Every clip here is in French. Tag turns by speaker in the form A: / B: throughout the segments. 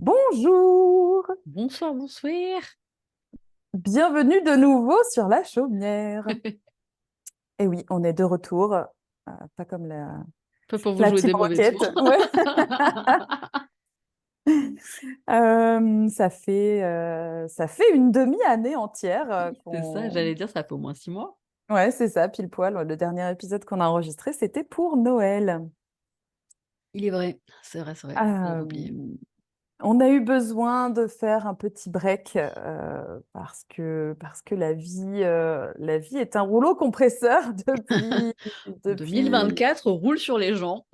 A: Bonjour,
B: Bonsoir, bonsoir.
A: bienvenue de nouveau sur la chaumière. Et oui, on est de retour, pas comme
B: Pas pour vous
A: la
B: jouer
A: team
B: des mauvais
A: Rocket.
B: tours.
A: Ouais. Ça fait une demi-année entière
B: C'est ça, j'allais dire, ça fait au moins 6 mois.
A: Ouais, c'est ça, pile poil. Le dernier épisode qu'on a enregistré, c'était pour Noël.
B: Il est vrai, c'est vrai, j'avais
A: Euh,
B: oublié.
A: On a eu besoin de faire un petit break parce que la vie est un rouleau compresseur depuis.
B: 2024 roule sur les gens.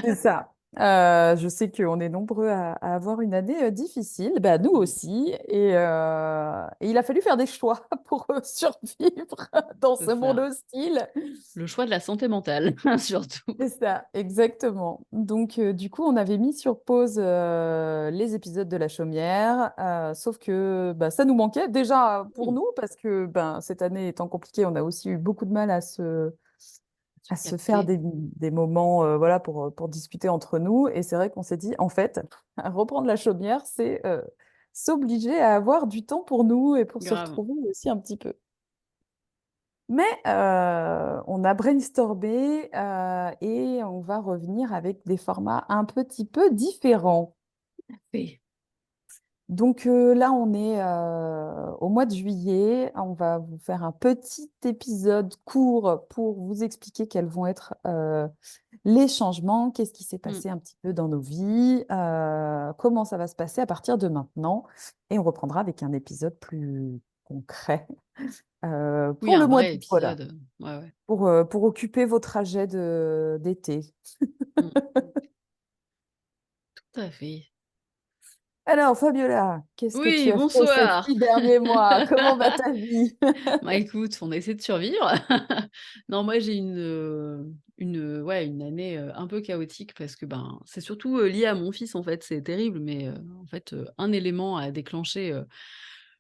A: C'est ça. Je sais qu'on est nombreux à avoir une année difficile, bah, nous
B: Mm,
A: aussi, et il a fallu faire des choix pour survivre dans
B: c'est
A: ce monde
B: ça.
A: hostile.
B: Le choix de la santé mentale, surtout.
A: C'est ça, exactement. Donc, du coup, on avait mis sur pause les épisodes de La Chaumière, sauf que bah, ça nous manquait déjà pour
B: Mm,
A: nous, parce que ben, cette année étant compliquée, on a aussi eu beaucoup de mal à
B: se
A: se faire
B: capter.
A: des moments voilà, pour discuter entre nous. Et c'est vrai qu'on s'est dit, en fait, reprendre La Chaumière, c'est s'obliger à avoir du temps pour nous et pour se
B: Grave.
A: retrouver aussi un petit peu. Mais on a brainstormé et on va revenir avec des formats un petit peu différents.
B: Oui.
A: Donc là, on est au mois de juillet. On va vous faire un petit épisode court pour vous expliquer quels vont être les changements, qu'est-ce qui s'est
B: Mm.
A: passé un petit peu dans nos vies, comment ça va se passer à partir de maintenant. Et on reprendra avec un épisode plus concret
B: Oui,
A: pour
B: un
A: le mois
B: vrai
A: d'août. Voilà.
B: épisode. Ouais, ouais.
A: Pour occuper vos trajets d'été.
B: Mm, tout à fait.
A: Alors, Fabiola, qu'est-ce que tu
B: Oui,
A: as fait ces
B: bonsoir.
A: 6 derniers mois? Comment va ta vie?
B: Bah écoute, on essaie de survivre. Non, moi j'ai ouais, une année un peu chaotique parce que ben, c'est surtout lié à mon fils en fait, c'est terrible, mais en fait, un élément a déclenché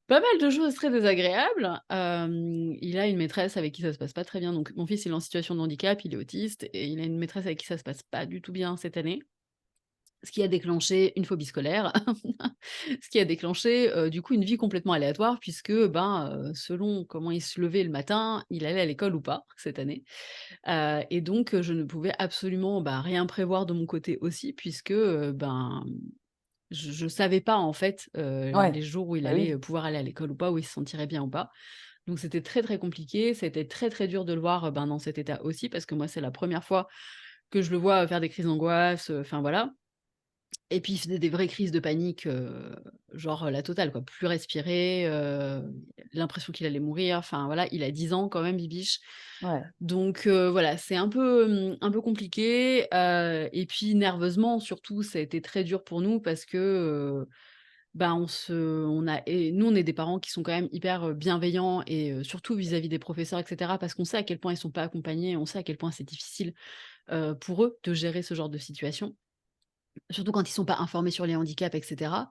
B: pas mal de choses très désagréables. Il a une maîtresse avec qui ça se passe pas très bien. Donc, mon fils il est en situation de handicap, il est autiste et il a une maîtresse avec qui ça se passe pas du tout bien cette année. Ce qui a déclenché une phobie scolaire, ce qui a déclenché, du coup, une vie complètement aléatoire puisque, ben, selon comment il se levait le matin, il allait à l'école ou pas cette année. Et donc, je ne pouvais absolument, bah, rien prévoir de mon côté aussi puisque, ben, je savais pas en fait,
A: Ouais,
B: les jours où il
A: bah
B: allait,
A: oui.
B: pouvoir aller à l'école ou pas, où il se sentirait bien ou pas. Donc c'était très, très compliqué, c'était très, très dur de le voir, ben, dans cet état aussi parce que moi, c'est la première fois que je le vois, faire des crises d'angoisse, enfin voilà. Et puis il faisait des vraies crises de panique, genre, la totale quoi, plus respirer, l'impression qu'il allait mourir, enfin voilà, il a 10 ans quand même bibiche.
A: Ouais.
B: Donc voilà, c'est un peu compliqué, et puis nerveusement surtout, ça a été très dur pour nous parce que, ben, on a et nous on est des parents qui sont quand même hyper, bienveillants et surtout vis-à-vis des professeurs et cetera, parce qu'on sait à quel point ils sont pas accompagnés, on sait à quel point c'est difficile, pour eux de gérer ce genre de situation. Surtout quand ils sont pas informés sur les handicaps et cetera.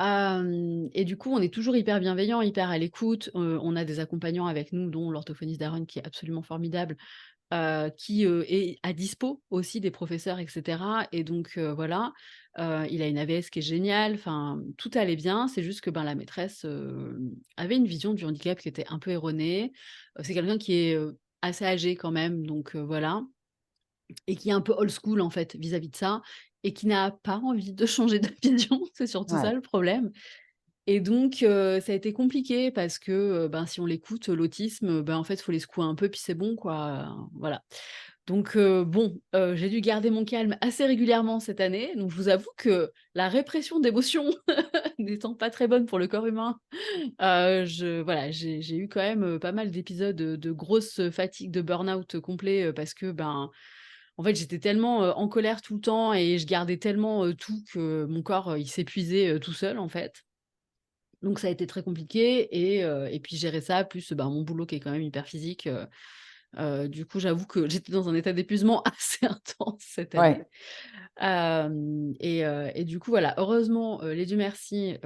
B: Et du coup, on est toujours hyper bienveillants, hyper à l'écoute, on a des accompagnants avec nous, dont l'orthophoniste Daron qui est absolument formidable, qui, est à dispo aussi des professeurs et cetera et donc voilà. Il a une AVS qui est géniale, enfin tout allait bien, c'est juste que, ben, la maîtresse, avait une vision du handicap qui était un peu erronée. C'est quelqu'un qui est, assez âgé quand même, donc voilà. Et qui est un peu old school, en fait, vis-à-vis de ça et qui n'a pas envie de changer d'opinion, c'est surtout ça
A: Ouais.
B: le problème et donc ça a été compliqué parce que, ben, si on l'écoute, l'autisme, ben, en fait, il faut les secouer un peu puis c'est bon, quoi, voilà. Donc bon, j'ai dû garder mon calme assez régulièrement cette année, donc je vous avoue que la répression d'émotions n'étant pas très bonne pour le corps humain, je voilà, j'ai eu quand même, pas mal d'épisodes, de grosse fatigue, de burn-out complet, parce que, ben, en fait, j'étais tellement, en colère tout le temps et je gardais tellement, tout que mon corps, il s'épuisait, tout seul, en fait. Donc ça a été très compliqué et puis gérer ça plus, ben, mon boulot qui est quand même hyper physique, du coup, j'avoue que j'étais dans un état d'épuisement assez intense cette année.
A: Ouais.
B: Et du coup, voilà, heureusement, les Dieu merci,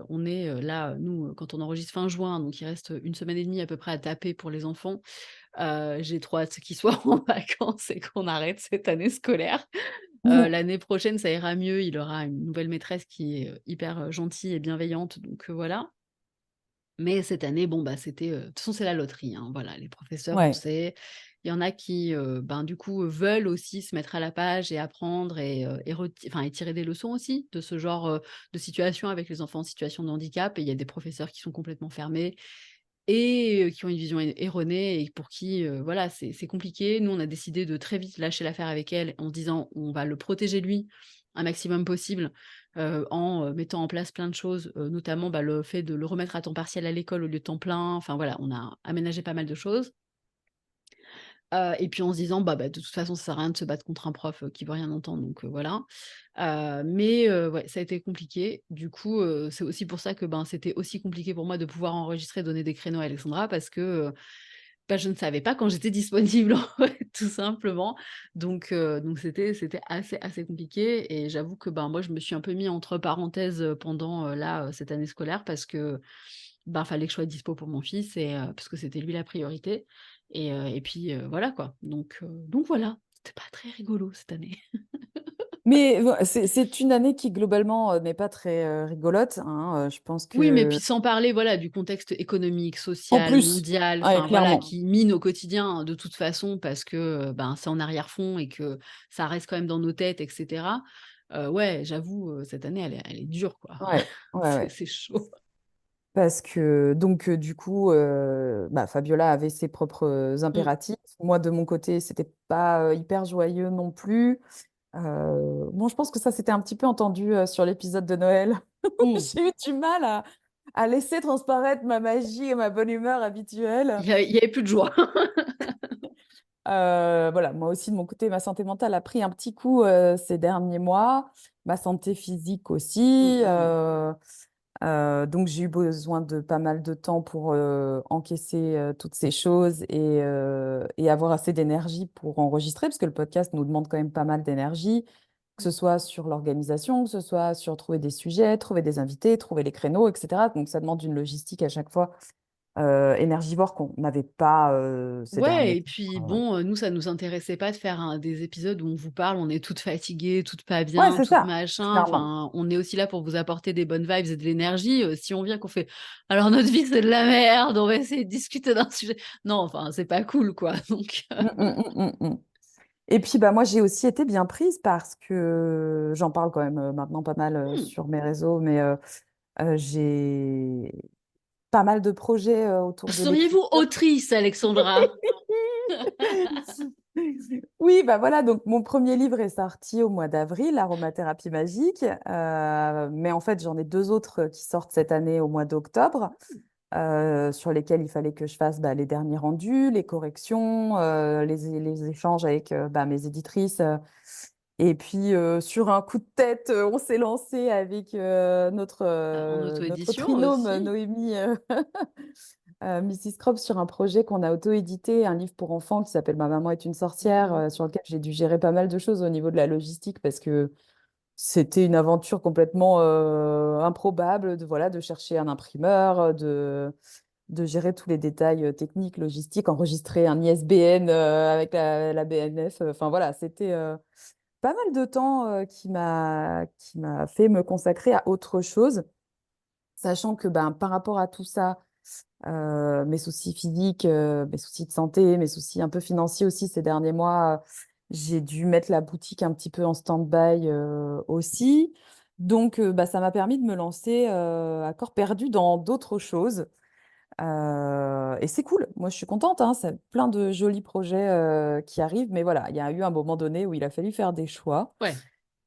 B: on est, là, nous, quand on enregistre fin juin, donc il reste, 1 semaine et demie à peu près à taper pour les enfants. J'ai trop hâte qu'ils soient en vacances et qu'on arrête cette année scolaire. L'année prochaine, ça ira mieux. Il aura une nouvelle maîtresse qui est, hyper, gentille et bienveillante, donc voilà. Mais cette année, bon, bah, c'était, de toute façon, c'est la loterie, hein, voilà. Les professeurs, on
A: Ouais.
B: sait, il y en a qui, ben, du coup, veulent aussi se mettre à la page et apprendre et tirer des leçons aussi de ce genre, de situation avec les enfants en situation de handicap et il y a des professeurs qui sont complètement fermés et qui ont une vision erronée et pour qui, voilà, c'est compliqué. Nous, on a décidé de très vite lâcher l'affaire avec elle en se disant: «On va le protéger lui, un maximum possible», en, mettant en place plein de choses, notamment, bah, le fait de le remettre à temps partiel à l'école au lieu de temps plein. Enfin voilà, on a aménagé pas mal de choses. Et puis en se disant: «Bah, de toute façon, ça sert à rien de se battre contre un prof, qui veut rien entendre», donc voilà. Ouais, ça a été compliqué. Du coup, c'est aussi pour ça que, ben, c'était aussi compliqué pour moi de pouvoir enregistrer, donner des créneaux à Alexandra parce que, bah, je ne savais pas quand j'étais disponible, en fait, tout simplement. Donc c'était assez compliqué et j'avoue que, ben, moi, je me suis un peu mis entre parenthèses, pendant, là, cette année scolaire parce que, ben, fallait que je sois dispo pour mon fils parce que c'était lui la priorité et puis, voilà, quoi. Donc voilà, c'était pas très rigolo cette année.
A: Mais c'est une année qui, globalement, n'est pas très rigolote, hein. Je pense
B: Oui, mais
A: que,
B: puis sans parler, voilà, du contexte économique,
A: en
B: social,
A: plus,
B: mondial,
A: ouais,
B: enfin voilà,
A: clairement.
B: qui mine au quotidien hein, de toute façon parce que, ben, c'est en arrière-fond et que ça reste quand même dans nos têtes et cetera. Ouais, j'avoue, cette année, elle est dure, quoi.
A: Ouais, ouais,
B: C'est
A: ouais.
B: c'est chaud.
A: Parce que, donc, du coup, Fabiola avait ses propres
B: Mmh,
A: impératifs. Moi, de mon côté, c'était pas hyper joyeux non plus. Bon, je pense que ça s'était un petit peu entendu sur l'épisode de Noël.
B: mmh.
A: J'ai eu du mal à laisser transparaître ma magie et ma bonne humeur habituelle.
B: Il y avait plus de joie.
A: Voilà, moi aussi, de mon côté, ma santé mentale a pris un petit coup ces derniers mois, ma santé physique
B: Mmh
A: aussi.
B: mh.
A: Donc, j'ai eu besoin de pas mal de temps pour encaisser toutes ces choses et avoir assez d'énergie pour enregistrer, parce que le podcast nous demande quand même pas mal d'énergie, que ce soit sur l'organisation, que ce soit sur trouver des sujets, trouver des invités, trouver les créneaux, etc. Donc, ça demande une logistique à chaque fois énergivore qu'on n'avait pas ces
B: Ouais
A: derniers
B: et
A: temps.
B: puis bon, nous, ça nous intéressait pas de faire des épisodes où on vous parle, on est toutes fatiguées, toutes pas
A: Ouais,
B: bien,
A: c'est
B: toutes
A: ça,
B: machin.
A: clairement.
B: Enfin, on est aussi là pour vous apporter des bonnes vibes et de l'énergie. Si on vient qu'on fait: «Alors notre vie, c'est de la merde, on va essayer de discuter d'un sujet». Non, enfin, c'est pas cool, quoi, donc
A: Mm, mm, mm, mm, mm. Et puis, bah, moi, j'ai aussi été bien prise parce que j'en parle quand même maintenant pas mal
B: mmh.
A: sur mes réseaux, mais j'ai pas mal de projets autour de
B: Seriez-vous
A: l'écriture.
B: autrice, Alexandra?
A: Oui, bah voilà, donc mon premier livre est sorti au mois d'avril, Aromathérapie magique, mais en fait j'en ai deux autres qui sortent cette année au mois d'octobre, sur lesquels il fallait que je fasse les derniers rendus, les corrections, les échanges avec mes éditrices. Et puis sur un coup de tête, on s'est lancé avec
B: En
A: notre
B: auto-édition
A: trinôme
B: aussi?
A: Noémie Mrs. Cropp sur un projet qu'on a auto-édité, un livre pour enfants qui s'appelle Ma maman est une sorcière,
B: Mmh.
A: sur lequel j'ai dû gérer pas mal de choses au niveau de la logistique parce que c'était une aventure complètement improbable voilà, de chercher un imprimeur, de gérer tous les détails techniques, logistiques, enregistrer un ISBN avec la BNF. Enfin voilà, c'était pas mal de temps qui m'a fait me consacrer à autre chose, sachant que par rapport à tout ça, mes soucis physiques, mes soucis de santé, mes soucis un peu financiers aussi ces derniers mois, j'ai dû mettre la boutique un petit peu en stand-by aussi. Donc, ça m'a permis de me lancer à corps perdu dans d'autres choses. Et c'est cool. Moi, je suis contente, hein. C'est plein de jolis projets qui arrivent. Mais voilà, il y a eu un moment donné où il a fallu faire des choix.
B: Ouais.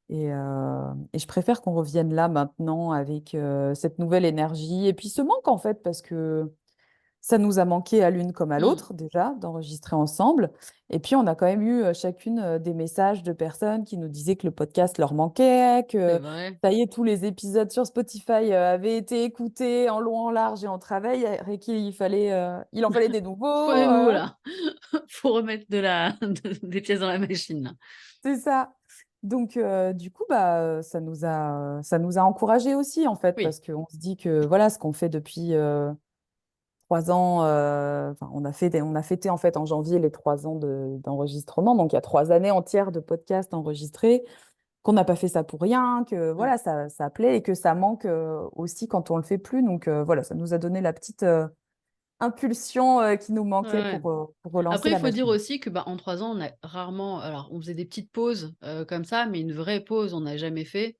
A: Et je préfère qu'on revienne là maintenant avec cette nouvelle énergie. Et puis ce manque, en fait, parce que ça nous a manqué à l'une comme à
B: Mmh.
A: l'autre déjà d'enregistrer ensemble. Et puis on a quand même eu chacune des messages de personnes qui nous disaient que le podcast leur manquait,
B: C'est
A: que
B: vrai.
A: ça y est, tous les épisodes sur Spotify avaient été écoutés en long, en large et en travers et il en fallait des
B: Faut
A: nouveaux.
B: des nouveaux là. Faut remettre des pièces dans la machine là.
A: C'est ça. Donc, du coup, ça nous a encouragés aussi, en fait,
B: Oui.
A: parce qu'on se dit que voilà, ce qu'on fait depuis 3 ans, enfin, on a fêté en fait en janvier les 3 ans d'enregistrement. Donc, il y a 3 années entières de podcasts enregistrés. qu'on n'a pas fait ça pour rien, que
B: Mmh.
A: voilà, ça plaît et que ça manque aussi quand on le fait plus. Donc voilà, ça nous a donné la petite impulsion qui nous
B: Ouais,
A: manquait
B: ouais.
A: pour relancer
B: Après, il
A: la
B: faut dire
A: machine.
B: aussi que, bah, en 3 ans, on a rarement alors on faisait des petites pauses, comme ça, mais une vraie pause, on n'a jamais fait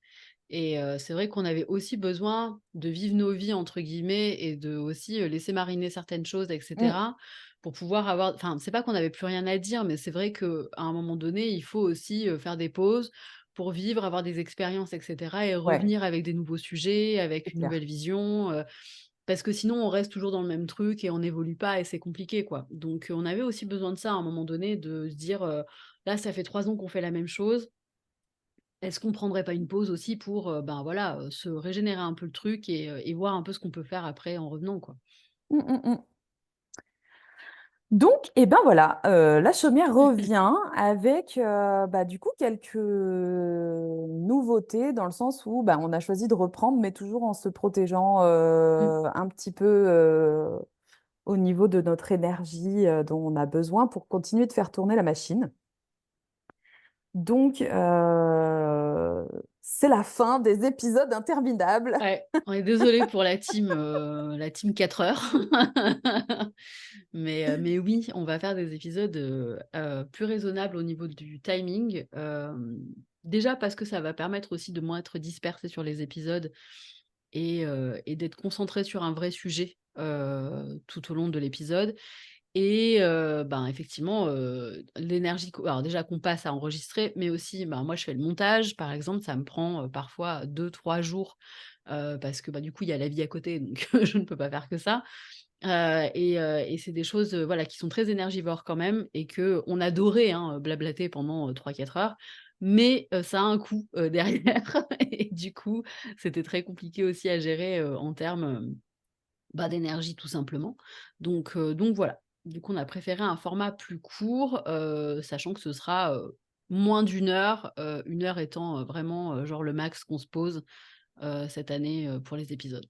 B: et c'est vrai qu'on avait aussi besoin de «vivre nos vies» entre guillemets et de aussi, laisser mariner certaines choses et
A: Mm,
B: cetera, pour pouvoir avoir enfin, c'est pas qu'on avait plus rien à dire, mais c'est vrai qu'à un moment donné, il faut aussi, faire des pauses pour vivre, avoir des expériences et cetera et
A: ouais,
B: revenir avec des nouveaux sujets,
A: c'est
B: avec une
A: clair.
B: nouvelle vision, parce que sinon, on reste toujours dans le même truc et on n'évolue pas et c'est compliqué, quoi. Donc, on avait aussi besoin de ça à un moment donné, de se dire, «Là, ça fait 3 ans qu'on fait la même chose. Est-ce qu'on prendrait pas une pause aussi pour, ben, voilà, se régénérer un peu le truc et voir un peu ce qu'on peut faire après en revenant, quoi?»
A: Mm, mm, mm. Donc, eh ben voilà, la chaumière revient avec bah, du coup quelques nouveautés dans le sens où bah, on a choisi de reprendre, mais toujours en se protégeant
B: Mmh.
A: un petit peu au niveau de notre énergie dont on a besoin pour continuer de faire tourner la machine. Donc, c'est la fin des épisodes interminables.
B: Ouais, on est désolé pour la team 4 heures. Mais oui, on va faire des épisodes, plus raisonnables au niveau du timing. Déjà parce que ça va permettre aussi de moins être dispersé sur les épisodes et d'être concentré sur un vrai sujet, tout au long de l'épisode et ben, effectivement, l'énergie alors déjà qu'on passe à enregistrer, mais aussi, ben, moi je fais le montage, par exemple, ça me prend, parfois 2 3 jours, parce que, bah, du coup, il y a la vie à côté, donc je ne peux pas faire que ça. Et c'est des choses, voilà, qui sont très énergivores quand même et qu'on adorait, hein, blablater pendant, 3-4 heures. Mais, ça a un coût, derrière et du coup, c'était très compliqué aussi à gérer, en termes, bah, d'énergie tout simplement. Donc voilà. Du coup, on a préféré un format plus court, sachant que ce sera, moins d'1 heure, 1 heure étant, vraiment, genre le max qu'on se pose, cette année, pour les épisodes.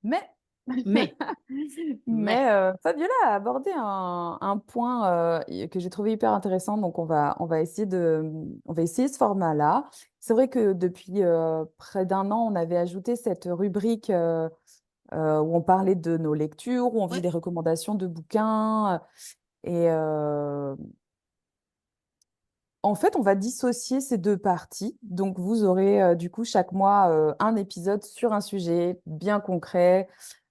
A: Mais,
B: Mais, mais
A: mais Fabiola a abordé un point que j'ai trouvé hyper intéressant. Donc, on va essayer ce format-là. C'est vrai que depuis près d'un an, on avait ajouté cette rubrique où on parlait de nos lectures, où on faisait
B: ouais,
A: des recommandations de bouquins. Et en fait, on va dissocier ces deux parties. Donc, vous aurez du coup chaque mois un épisode sur un sujet bien concret,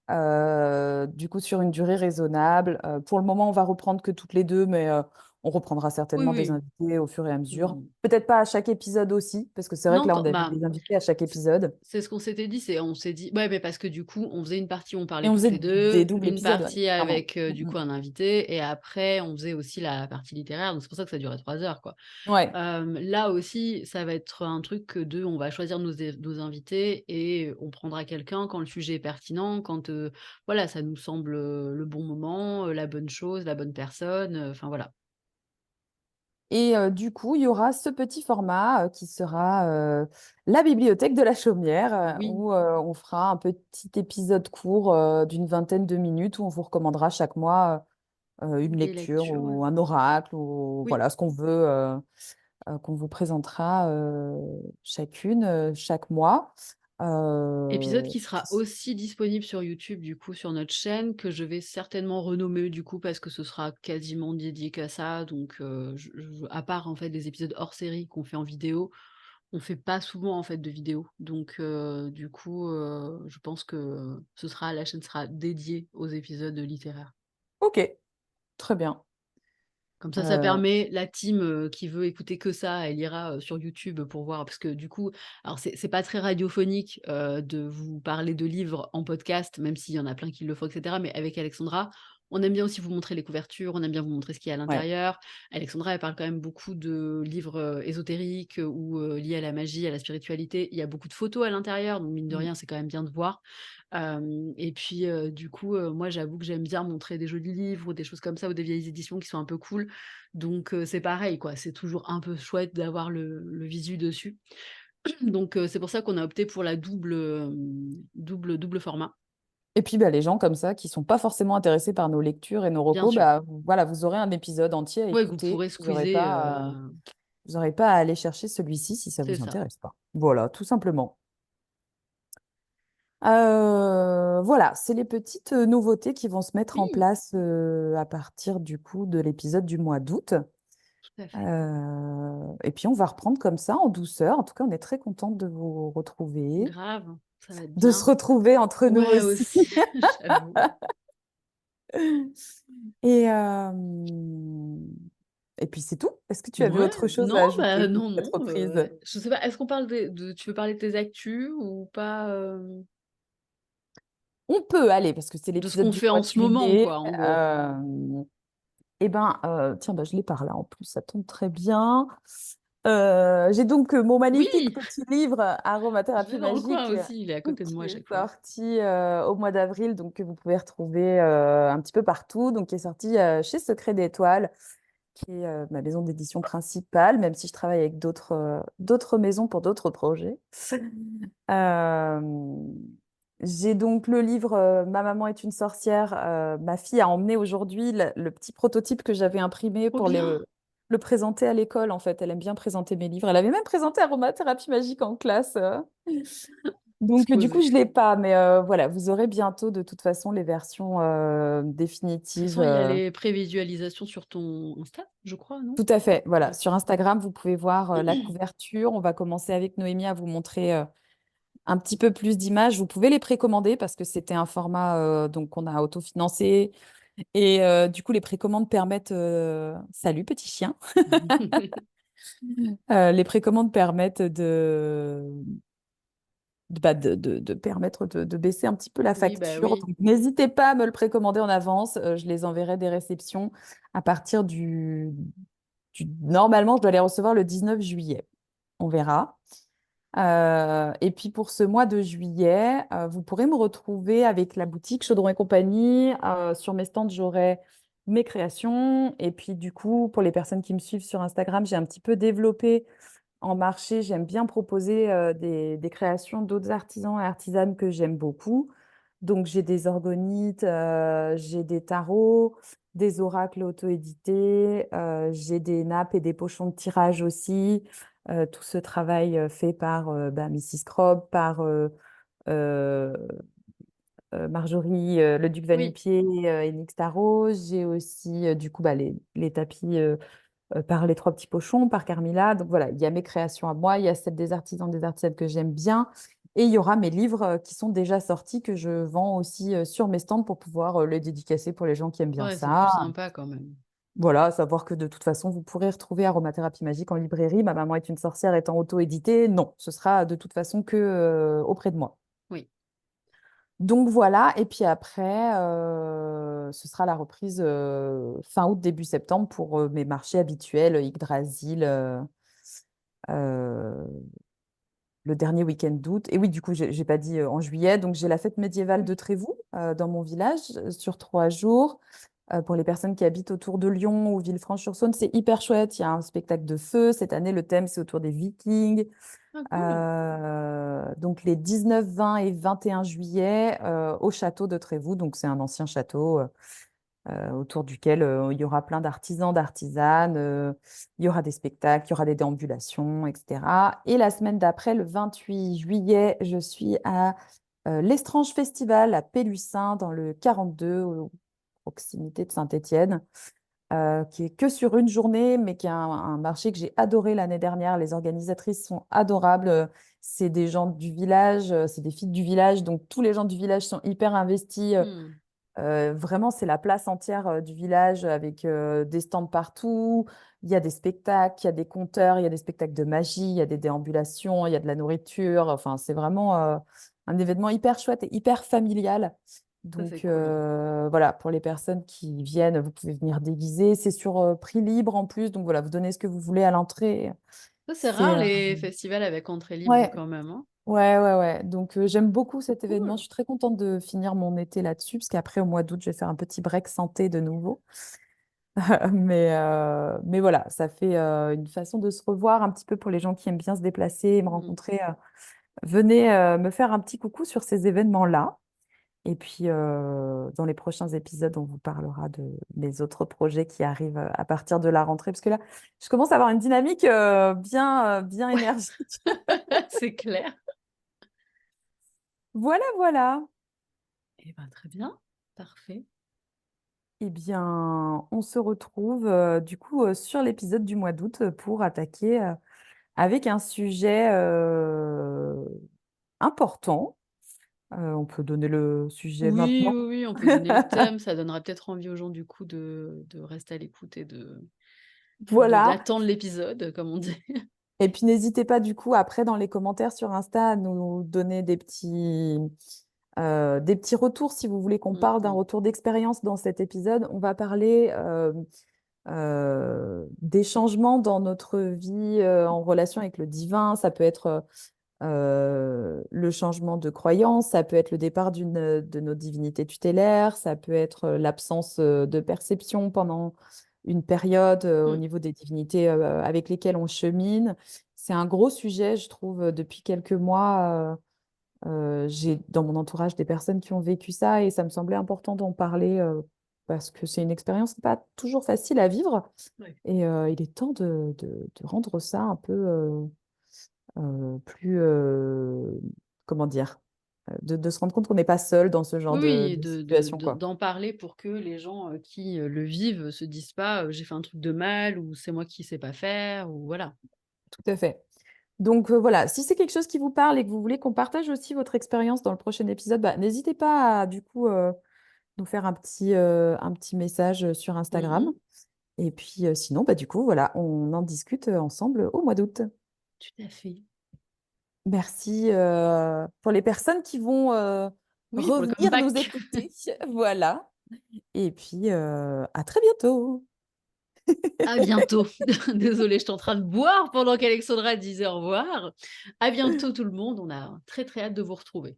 A: du coup sur une durée raisonnable. Pour le moment, on va reprendre que toutes les deux, mais on reprendra
B: oui,
A: certainement des
B: oui.
A: invités au fur et à mesure.
B: Mmh.
A: Peut-être pas à chaque épisode aussi, parce que c'est vrai que
B: Non,
A: là,
B: quand
A: on avait
B: bah,
A: des invités à chaque épisode.
B: c'est ce qu'on s'était dit, c'est on s'est dit ouais, mais parce que du coup, on faisait une partie où on
A: Et
B: parlait
A: on
B: toutes
A: faisait
B: les
A: des
B: 2,
A: doubles
B: une
A: épisodes, ouais,
B: partie
A: clairement.
B: avec,
A: Mm,
B: du
A: mm.
B: coup un invité et après on faisait aussi la partie littéraire, donc c'est pour ça que ça durait 3 heures, quoi.
A: Ouais.
B: Là aussi, ça va être un truc de on va choisir nos invités et on prendra quelqu'un quand le sujet est pertinent, quand, voilà, ça nous semble, le bon moment, la bonne chose, la bonne personne, enfin voilà.
A: Et du coup, il y aura ce petit format qui sera la bibliothèque de la Chaumière,
B: Oui,
A: où on fera un petit épisode court d'une vingtaine de minutes, où on vous recommandera chaque mois une
B: des
A: lecture
B: lectures, ouais.
A: ou un oracle, ou
B: Oui.
A: voilà ce qu'on veut, qu'on vous présentera chacune, chaque mois.
B: Épisode
A: Euh,
B: qui sera aussi disponible sur YouTube, du coup, sur notre chaîne, que je vais certainement renommer, du coup, parce que ce sera quasiment dédié qu'à ça. Donc, à part, en fait, des épisodes hors série qu'on fait en vidéo, on fait pas souvent, en fait, de vidéos. Donc, du coup, je pense que la chaîne sera dédiée aux épisodes littéraires.
A: ok, très bien.
B: Comme ça
A: Euh,
B: permet la team, qui veut écouter que ça, elle ira, sur YouTube pour voir parce que du coup alors c'est pas très radiophonique, de vous parler de livres en podcast, même s'il y en a plein qui le font et cetera, mais avec Alexandra, on aime bien aussi vous montrer les couvertures, on aime bien vous montrer ce qu'il y a à
A: ouais.
B: l'intérieur. Alexandra, elle parle quand même beaucoup de livres, ésotériques, ou, liés à la magie, à la spiritualité. Il y a beaucoup de photos à l'intérieur, donc mine de
A: Mm.
B: rien, c'est quand même bien de voir. Et puis, du coup, moi j'avoue que j'aime bien montrer des jolis livres ou des choses comme ça ou des vieilles éditions qui sont un peu cool. Donc, c'est pareil quoi, c'est toujours un peu chouette d'avoir le visu dessus. Donc, c'est pour ça qu'on a opté pour la double format,
A: Et puis, bah, les gens comme ça qui sont pas forcément intéressés par nos lectures et nos
B: bien
A: recos,
B: sûr.
A: bah, voilà, vous aurez un épisode entier à
B: Ouais, que vous
A: écouter.
B: pourrez
A: Vous n'aurez
B: squeezer,
A: pas Vous n'aurez pas à aller chercher celui-ci si ça ne
B: C'est
A: vous
B: ça.
A: intéresse pas. Voilà, tout simplement. Voilà, c'est les petites nouveautés qui vont se mettre en
B: Oui,
A: place à partir du coup de l'épisode du mois d'août.
B: tout à fait.
A: Et puis on va reprendre comme ça en douceur. En tout cas, on est très contente de vous retrouver,
B: Grave, ça va être
A: de se
B: bien.
A: retrouver entre nous
B: Ouais,
A: aussi.
B: aussi, j'avoue.
A: Et, et puis c'est tout. Est-ce que tu avais
B: Ouais,
A: autre chose
B: non,
A: à
B: bah,
A: ajouter pour
B: non,
A: cette
B: non,
A: reprise?
B: je sais pas, est-ce qu'on parle tu veux parler de tes actus ou pas,
A: On peut aller, parce que c'est
B: de ce
A: l'épisode
B: qu'on
A: du
B: fait
A: mois
B: en
A: de
B: ce moment,
A: juillet.
B: quoi, en gros?
A: Eh ben, tiens, bah, je l'ai par là en plus, ça tombe très bien. J'ai donc mon magnifique
B: Oui!
A: petit livre
B: Je l'ai
A: Aromathérapie
B: dans le coin
A: magique
B: aussi, il est à côté de
A: qui
B: moi à
A: est
B: chaque fois.
A: sorti au mois d'avril, donc que vous pouvez retrouver un petit peu partout, donc qui est sorti chez Secret d'Étoile, qui est ma maison d'édition principale, même si je travaille avec d'autres maisons pour d'autres projets. Euh, j'ai donc le livre Ma maman est une sorcière. Ma fille a emmené aujourd'hui le petit prototype que j'avais imprimé
B: Trop
A: pour
B: bien!
A: le présenter à l'école. En fait, elle aime bien présenter mes livres. Elle avait même présenté Aromathérapie magique en classe. Donc, du coup,
B: Exposé.
A: je ne l'ai pas. Mais voilà, vous aurez bientôt de toute façon les versions
B: De toute
A: définitives.
B: façon, il y a les prévisualisations sur ton Insta, je crois, non?
A: Tout à fait. Voilà,
B: Ouais.
A: sur Instagram, vous pouvez voir la couverture. On va commencer avec Noémie à vous montrer un petit peu plus d'images. Vous pouvez les précommander parce que c'était un format donc qu'on a autofinancé. Et du coup, les précommandes permettent. Salut, petit chien. Les précommandes permettent de permettre de baisser un petit peu la
B: Oui, bah,
A: facture.
B: oui.
A: Donc, n'hésitez pas à me le précommander en avance. Je les enverrai des réceptions à partir Normalement, je dois les recevoir le 19 juillet. On verra. Et puis pour ce mois de juillet, vous pourrez me retrouver avec la boutique Chaudron et compagnie. Sur mes stands, j'aurai mes créations. Et puis du coup, pour les personnes qui me suivent sur Instagram, j'ai un petit peu développé en marché. J'aime bien proposer des créations d'autres artisans et artisanes que j'aime beaucoup. Donc j'ai des orgonites, j'ai des tarots, des oracles auto-édités, j'ai des nappes et des pochons de tirage aussi. Tout ce travail fait par Mrs. Crobb, par euh, Marjorie Le Duc
B: Oui,
A: Vanu-Pied et Nix Tarot. J'ai aussi du coup les tapis par Les Trois Petits Pochons, par Carmilla. Donc voilà, il y a mes créations à moi, il y a celles des artisans, des artisanes que j'aime bien. Et il y aura mes livres qui sont déjà sortis, que je vends aussi sur mes stands pour pouvoir les dédicacer pour les gens qui aiment bien
B: ouais, c'est plus
A: ça.
B: sympa quand même.
A: Voilà, à savoir que de toute façon, vous pourrez retrouver Aromathérapie Magique en librairie. Ma maman est une sorcière étant auto-édité. Non, ce sera de toute façon que auprès de moi.
B: Oui.
A: Donc voilà, et puis après, ce sera la reprise fin août, début septembre pour mes marchés habituels, Yggdrasil, euh, le dernier week-end d'août. Et oui, du coup, j'ai pas dit en juillet. Donc j'ai la fête médiévale de Trévoux dans mon village sur 3 jours. Pour les personnes qui habitent autour de Lyon ou Villefranche-sur-Saône, c'est hyper chouette. Il y a un spectacle de feu. Cette année, le thème, c'est autour des Vikings.
B: Ah cool.
A: Donc les 19, 20 et 21 juillet au château de Trévoux. Donc c'est un ancien château autour duquel il y aura plein d'artisans, d'artisanes. Il y aura des spectacles, il y aura des déambulations, etc. Et la semaine d'après, le 28 juillet, je suis à l'Estrange Festival à Pélussin dans le 42, proximité de Saint-Étienne, qui est que sur une journée, mais qui est un marché que j'ai adoré l'année dernière. Les organisatrices sont adorables. C'est des gens du village, c'est des filles du village, donc tous les gens du village sont hyper investis.
B: Hmm,
A: Vraiment, c'est la place entière du village avec des stands partout. Il y a des spectacles, il y a des conteurs, il y a des spectacles de magie, il y a des déambulations, il y a de la nourriture. Enfin, c'est vraiment un événement hyper chouette et hyper familial.
B: ça c'est
A: Donc
B: cool.
A: voilà, pour les personnes qui viennent, vous pouvez venir déguiser. C'est sur prix libre en plus. Donc voilà, vous donnez ce que vous voulez à l'entrée.
B: Ça, c'est
A: C'est
B: rare les festivals avec entrée libre
A: ouais,
B: quand même, hein.
A: ouais, ouais, ouais. Donc, j'aime beaucoup
B: Trop
A: cet événement. Je
B: cool.
A: suis très contente de finir mon été là-dessus, parce qu'après, au mois d'août, je vais faire un petit break santé de nouveau. Mais voilà, ça fait une façon de se revoir un petit peu pour les gens qui aiment bien se déplacer et me
B: Hmm.
A: rencontrer. Venez me faire un petit coucou sur ces événements-là. Et puis, dans les prochains épisodes, on vous parlera des autres projets qui arrivent à partir de la rentrée. Parce que là, je commence à avoir une dynamique bien énergique.
B: C'est clair.
A: Voilà, voilà.
B: Eh ben, très bien, parfait.
A: Eh bien, on se retrouve du coup sur l'épisode du mois d'août pour attaquer avec un sujet important. On peut donner le sujet
B: Oui,
A: maintenant.
B: oui, oui, on peut donner le thème, ça donnera peut-être envie aux gens du coup de rester à l'écoute et
A: Voilà.
B: d'attendre l'épisode, comme on dit.
A: Et puis n'hésitez pas du coup après dans les commentaires sur Insta à nous donner des petits retours si vous voulez qu'on parle d'un
B: Mmh.
A: retour d'expérience dans cet épisode. On va parler des changements dans notre vie en relation avec le divin. Ça peut être le changement de croyance, ça peut être le départ d'une de nos divinités tutélaires, ça peut être l'absence de perception pendant une période au
B: Mmh.
A: niveau des divinités avec lesquelles on chemine. C'est un gros sujet, je trouve, depuis quelques mois. J'ai dans mon entourage des personnes qui ont vécu ça et ça me semblait important d'en parler parce que c'est une expérience pas toujours facile à vivre
B: Ouais.
A: et il est temps de rendre ça un peu plus, comment dire, de se rendre compte qu'on n'est pas seul dans ce genre
B: Oui, oui,
A: de situation, quoi.
B: d'en parler pour que les gens, qui, le vivent se disent pas, «J'ai fait un truc de mal» ou «C'est moi qui sais pas faire» ou voilà.
A: Tout à fait. Donc voilà, si c'est quelque chose qui vous parle et que vous voulez qu'on partage aussi votre expérience dans le prochain épisode, bah, n'hésitez pas à du coup nous faire un petit message sur
B: Mmh
A: Instagram.
B: mh.
A: Et puis sinon, bah, du coup, voilà, on en discute ensemble au mois d'août.
B: Tout à fait.
A: Merci pour les personnes qui vont
B: Oui, pour le
A: revenir nous
B: comeback.
A: écouter. Voilà. Et puis, à très bientôt.
B: À bientôt. Désolée, j'étais en train de boire pendant qu'Alexandra disait au revoir. À bientôt tout le monde, on a très, très hâte de vous retrouver.